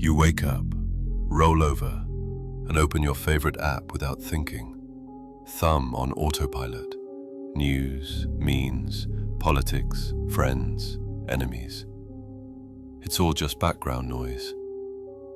You wake up, roll over, and open your favorite app without thinking. Thumb on autopilot. News, memes, politics, friends, enemies. It's all just background noise.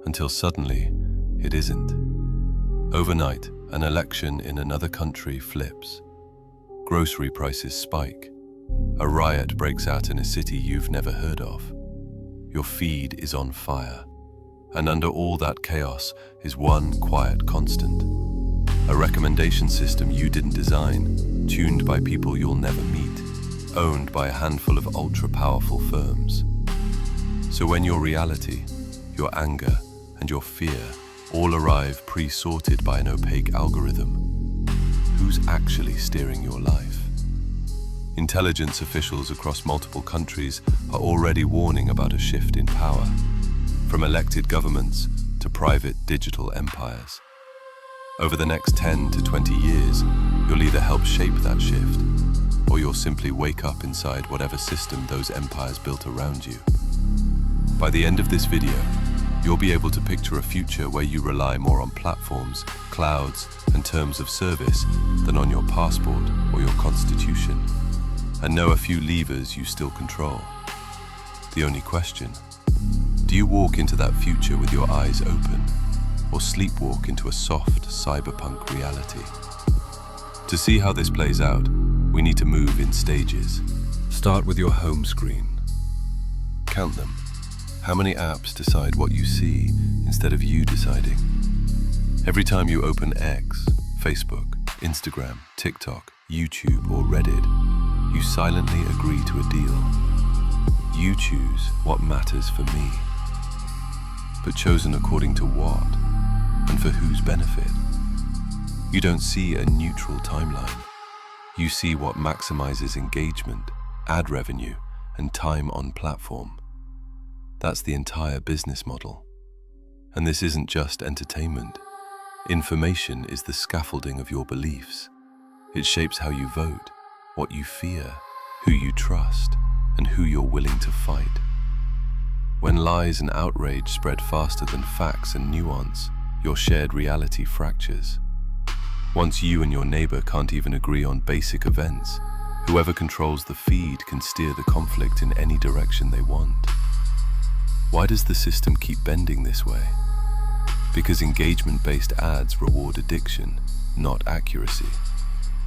Until suddenly, it isn't. Overnight, an election in another country flips. Grocery prices spike. A riot breaks out in a city you've never heard of. Your feed is on fire. And under all that chaos is one quiet constant. A recommendation system you didn't design, tuned by people you'll never meet, owned by a handful of ultra-powerful firms. So when your reality, your anger, and your fear all arrive pre-sorted by an opaque algorithm, who's actually steering your life? Intelligence officials across multiple countries are already warning about a shift in power, from elected governments to private digital empires. Over the next 10 to 20 years, you'll either help shape that shift, or you'll simply wake up inside whatever system those empires built around you. By the end of this video, you'll be able to picture a future where you rely more on platforms, clouds, and terms of service than on your passport or your constitution, and know a few levers you still control. The only question: do you walk into that future with your eyes open, or sleepwalk into a soft cyberpunk reality? To see how this plays out, we need to move in stages. Start with your home screen. Count them. How many apps decide what you see instead of you deciding? Every time you open X, Facebook, Instagram, TikTok, YouTube, or Reddit, you silently agree to a deal. You choose what matters for me. But chosen according to what, and for whose benefit? You don't see a neutral timeline. You see what maximizes engagement, ad revenue, and time on platform. That's the entire business model. And this isn't just entertainment. Information is the scaffolding of your beliefs. It shapes how you vote, what you fear, who you trust, and who you're willing to fight. When lies and outrage spread faster than facts and nuance, your shared reality fractures. Once you and your neighbor can't even agree on basic events, whoever controls the feed can steer the conflict in any direction they want. Why does the system keep bending this way? Because engagement-based ads reward addiction, not accuracy.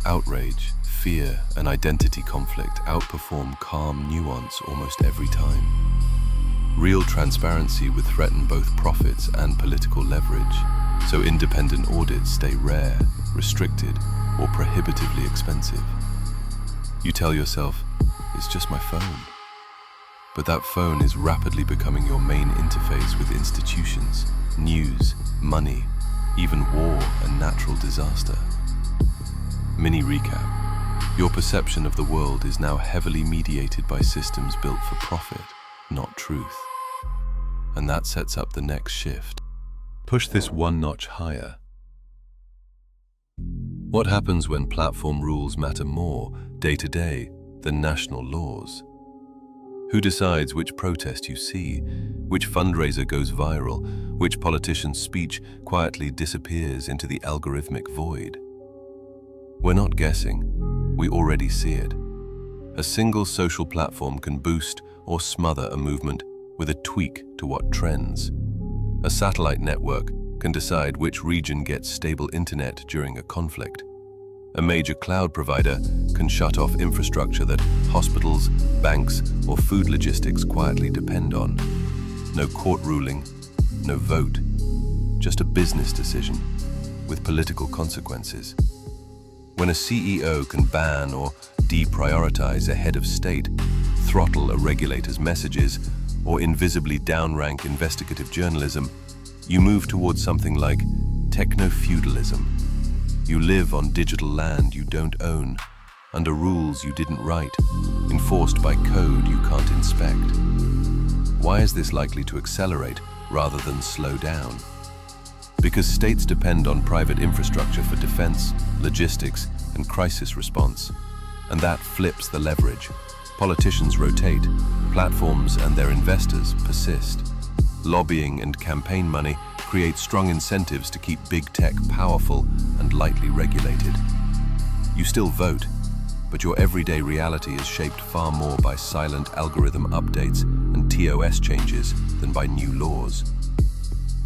Outrage, fear, and identity conflict outperform calm nuance almost every time. Real transparency would threaten both profits and political leverage, so independent audits stay rare, restricted, or prohibitively expensive. You tell yourself, it's just my phone. But that phone is rapidly becoming your main interface with institutions, news, money, even war and natural disaster. Mini recap. Your perception of the world is now heavily mediated by systems built for profit, not truth. And that sets up the next shift. Push this one notch higher. What happens when platform rules matter more day to day than national laws? Who decides which protest you see, which fundraiser goes viral, which politician's speech quietly disappears into the algorithmic void? We're not guessing, we already see it. A single social platform can boost or smother a movement with a tweak to what trends. A satellite network can decide which region gets stable internet during a conflict. A major cloud provider can shut off infrastructure that hospitals, banks, or food logistics quietly depend on. No court ruling, no vote, just a business decision with political consequences. When a CEO can ban or deprioritize a head of state, throttle a regulator's messages, or invisibly downrank investigative journalism, you move towards something like technofeudalism. You live on digital land you don't own, under rules you didn't write, enforced by code you can't inspect. Why is this likely to accelerate rather than slow down? Because states depend on private infrastructure for defense, logistics, and crisis response, and that flips the leverage. Politicians rotate, platforms and their investors persist. lobbying and campaign money create strong incentives to keep big tech powerful and lightly regulated. You still vote, but your everyday reality is shaped far more by silent algorithm updates and TOS changes than by new laws.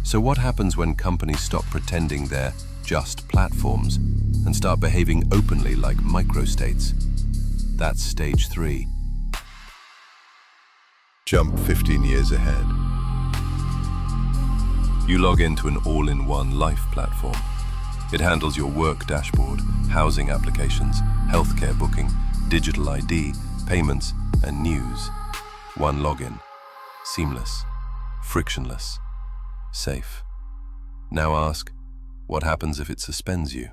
So what happens when companies stop pretending they're just platforms and start behaving openly like microstates? That's stage 3. Jump 15 years ahead. You log into an all-in-one life platform. It handles your work dashboard, housing applications, healthcare booking, digital ID, payments, and news. One login. Seamless, frictionless, safe. Now ask, what happens if it suspends you?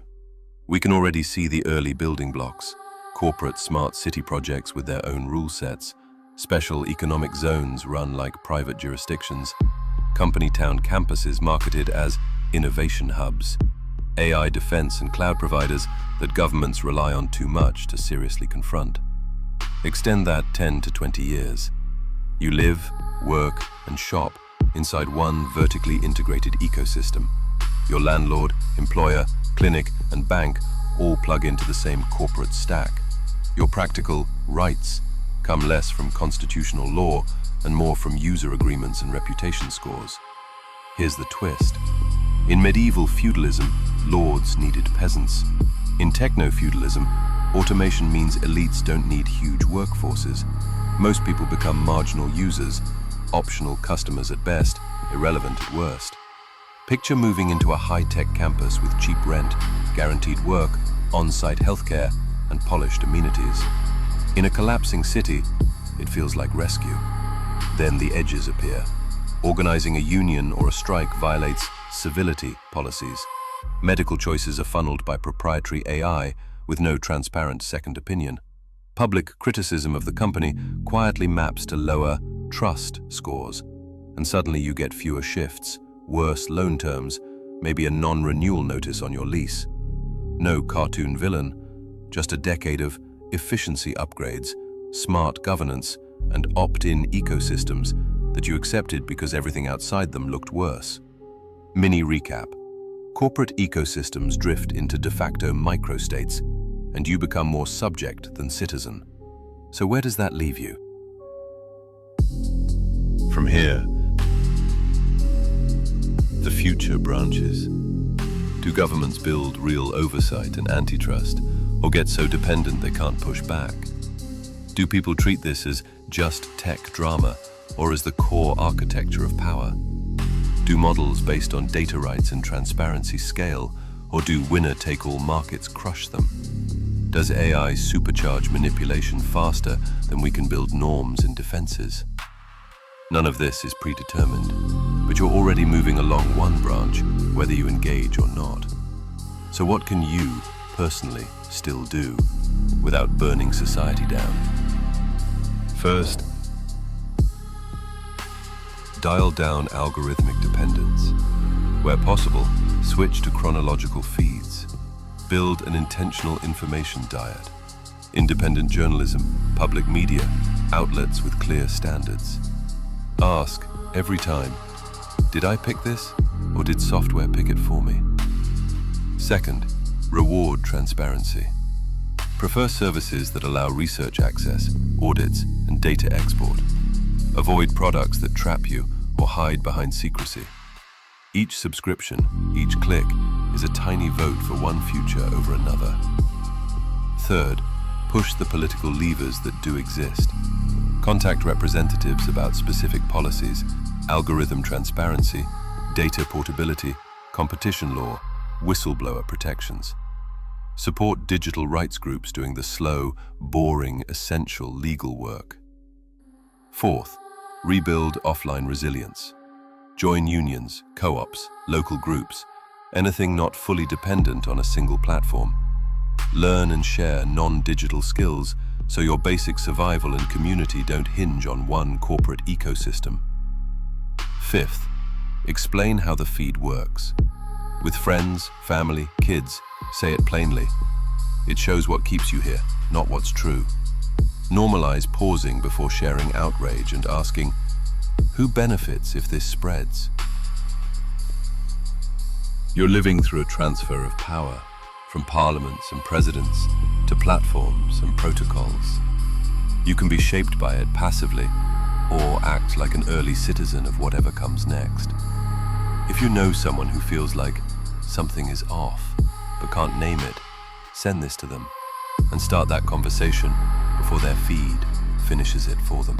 We can already see the early building blocks: corporate smart city projects with their own rule sets, special economic zones run like private jurisdictions, company town campuses marketed as innovation hubs, AI defense and cloud providers that governments rely on too much to seriously confront. Extend that 10 to 20 years. You live, work, and shop inside one vertically integrated ecosystem. Your landlord, employer, clinic, and bank all plug into the same corporate stack. Your practical rights come less from constitutional law and more from user agreements and reputation scores. Here's the twist. In medieval feudalism, lords needed peasants. In technofeudalism, automation means elites don't need huge workforces. Most people become marginal users, optional customers at best, irrelevant at worst. Picture moving into a high-tech campus with cheap rent, guaranteed work, on-site healthcare, and polished amenities. In a collapsing city, it feels like rescue. Then the edges appear. Organizing a union or a strike violates civility policies. Medical choices are funneled by proprietary AI with no transparent second opinion. Public criticism of the company quietly maps to lower trust scores, and suddenly you get fewer shifts, worse loan terms, maybe a non-renewal notice on your lease. No cartoon villain, just a decade of efficiency upgrades, smart governance, and opt-in ecosystems that you accepted because everything outside them looked worse. Mini recap. Corporate ecosystems drift into de facto microstates, and you become more subject than citizen. So where does that leave you? From here, the future branches. Do governments build real oversight and antitrust, or get so dependent they can't push back? Do people treat this as just tech drama, or as the core architecture of power? Do models based on data rights and transparency scale, or do winner-take-all markets crush them? Does AI supercharge manipulation faster than we can build norms and defenses? None of this is predetermined, but you're already moving along one branch, whether you engage or not. So what can you, personally, still do without burning society down? First, dial down algorithmic dependence. Where possible, switch to chronological feeds. Build an intentional information diet. Independent journalism, public media, outlets with clear standards. Ask, every time, did I pick this, or did software pick it for me? Second, reward transparency. Prefer services that allow research access, audits, and data export. Avoid products that trap you or hide behind secrecy. Each subscription, each click, is a tiny vote for one future over another. Third, push the political levers that do exist. Contact representatives about specific policies, algorithm transparency, data portability, competition law, whistleblower protections. Support digital rights groups doing the slow, boring, essential legal work. Fourth, rebuild offline resilience. Join unions, co-ops, local groups, anything not fully dependent on a single platform. Learn and share non-digital skills so your basic survival and community don't hinge on one corporate ecosystem. Fifth, explain how the feed works. With friends, family, kids, say it plainly. It shows what keeps you here, not what's true. Normalize pausing before sharing outrage and asking, Who benefits if this spreads? You're living through a transfer of power, from parliaments and presidents to platforms and protocols. You can be shaped by it passively, or act like an early citizen of whatever comes next. If you know someone who feels like something is off, but can't name it, send this to them and start that conversation before their feed finishes it for them.